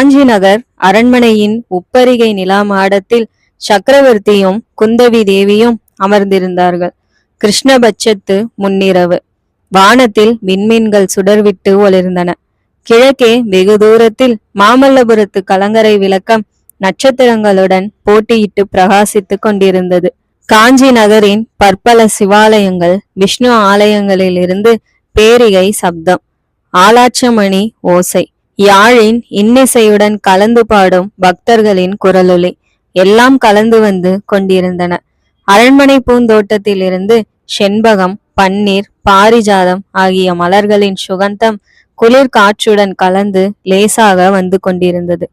காஞ்சி நகர் அரண்மனையின் உப்பரிகை நிலா மாடத்தில் சக்கரவர்த்தியும் குந்தவி தேவியும் அமர்ந்திருந்தார்கள். கிருஷ்ணபட்சத்து முன்னிரவு. வானத்தில் விண்மீன்கள் சுடர்விட்டு ஒளிர்ந்தன. கிழக்கே வெகு தூரத்தில் மாமல்லபுரத்து கலங்கரை விளக்கம் நட்சத்திரங்களுடன் போட்டியிட்டு பிரகாசித்து கொண்டிருந்தது. காஞ்சி நகரின் பற்பல சிவாலயங்கள், விஷ்ணு ஆலயங்களிலிருந்து பேரிகை சப்தம், ஆலாட்சமணி ஓசை, யாழின் இன்னிசையுடன் கலந்து பாடும் பக்தர்களின் குரலொலி எல்லாம் கலந்து வந்து கொண்டிருந்தன. அரண்மனை பூந்தோட்டத்திலிருந்து செண்பகம், பன்னீர், பாரிஜாதம் ஆகிய மலர்களின் சுகந்தம் குளிர் காற்றுடன் கலந்து லேசாக வந்து கொண்டிருந்தது.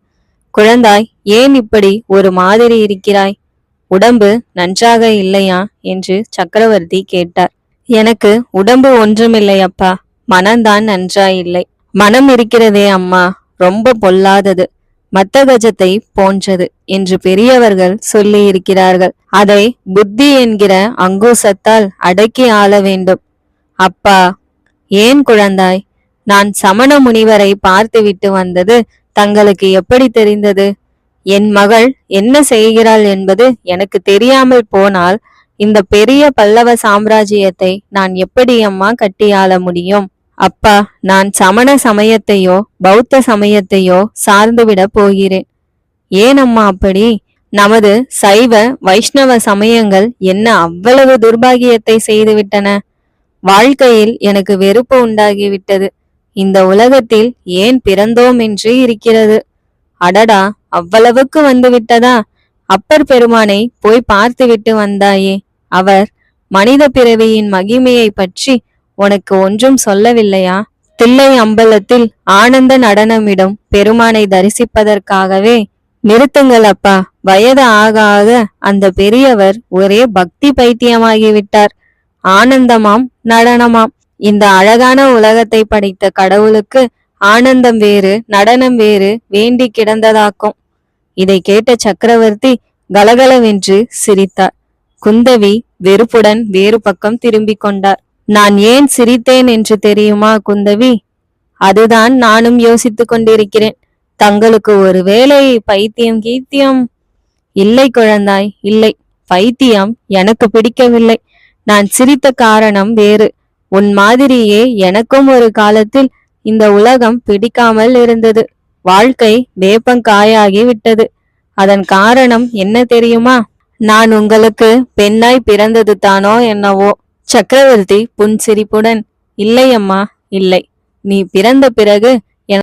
குழந்தாய், ஏன் இப்படி ஒரு மாதிரி இருக்கிறாய்? உடம்பு நன்றாக இல்லையா என்று சக்கரவர்த்தி கேட்டார். எனக்கு உடம்பு ஒன்றுமில்லை அப்பா, மனம்தான் நன்றாயில்லை. மனம் இருக்கிறதே அம்மா, ரொம்ப பொல்லாதது, மத்தகஜத்தை போன்றது என்று பெரியவர்கள் சொல்லி இருக்கிறார்கள். அதை புத்தி என்கிற அங்குசத்தால் அடக்கி ஆள வேண்டும். அப்பா. ஏன் குழந்தாய்? நான் சமண முனிவரை பார்த்துவிட்டு வந்தது தங்களுக்கு எப்படி தெரிந்தது? என் மகள் என்ன செய்கிறாள் என்பது எனக்கு தெரியாமல் போனால் இந்த பெரிய பல்லவ சாம்ராஜ்யத்தை நான் எப்படி அம்மா கட்டியாள முடியும்? அப்பா, நான் சமண சமயத்தையோ பௌத்த சமயத்தையோ சார்ந்துவிட போகிறேன். ஏன் அம்மா அப்படி? நமது சைவ வைஷ்ணவ சமயங்கள் என்ன அவ்வளவு துர்பாகியத்தை செய்துவிட்டன? வாழ்க்கையில் எனக்கு வெறுப்பு உண்டாகிவிட்டது. இந்த உலகத்தில் ஏன் பிறந்தோம் என்று இருக்கிறது. அடடா, அவ்வளவுக்கு வந்து விட்டதா? அப்பர் பெருமானை போய் பார்த்துவிட்டு வந்தாயே, அவர் மனித பிறவியின் மகிமையை பற்றி உனக்கு ஒன்றும் சொல்லவில்லையா? தில்லை அம்பலத்தில் ஆனந்த நடனமிடும் பெருமானை தரிசிப்பதற்காகவே. நிறுத்துங்கள் அப்பா, வயது ஆக ஆக அந்த பெரியவர் ஒரே பக்தி பைத்தியமாகிவிட்டார். ஆனந்தமாம் நடனமாம். இந்த அழகான உலகத்தை படைத்த கடவுளுக்கு ஆனந்தம் வேறு நடனம் வேறு வேண்டி கிடந்ததாக்கும். இதை கேட்ட சக்கரவர்த்தி கலகலவென்று சிரித்தார். குந்தவி வெறுப்புடன் வேறு பக்கம் திரும்பிக் கொண்டார். நான் ஏன் சிரித்தேன் என்று தெரியுமா குந்தவி? அதுதான் நானும் யோசித்துக் கொண்டிருக்கிறேன். தங்களுக்கு ஒரு வேளை பைத்தியம் கீத்தியம்? இல்லை குழந்தாய், இல்லை. பைத்தியம் எனக்கு பிடிக்கவில்லை. நான் சிரித்த காரணம் வேறு. உன் மாதிரியே எனக்கும் ஒரு காலத்தில் இந்த உலகம் பிடிக்காமல் இருந்தது. வாழ்க்கை வேப்பங்காயாகி விட்டது. அதன் காரணம் என்ன தெரியுமா? நான் உங்களுக்கு பெண்ணாய் பிறந்தது தானோ என்னவோ. சக்கரவர்த்தி புன்சிரிப்புடன், இல்லை அம்மா, இல்லை. நீ பிறந்த பிறகு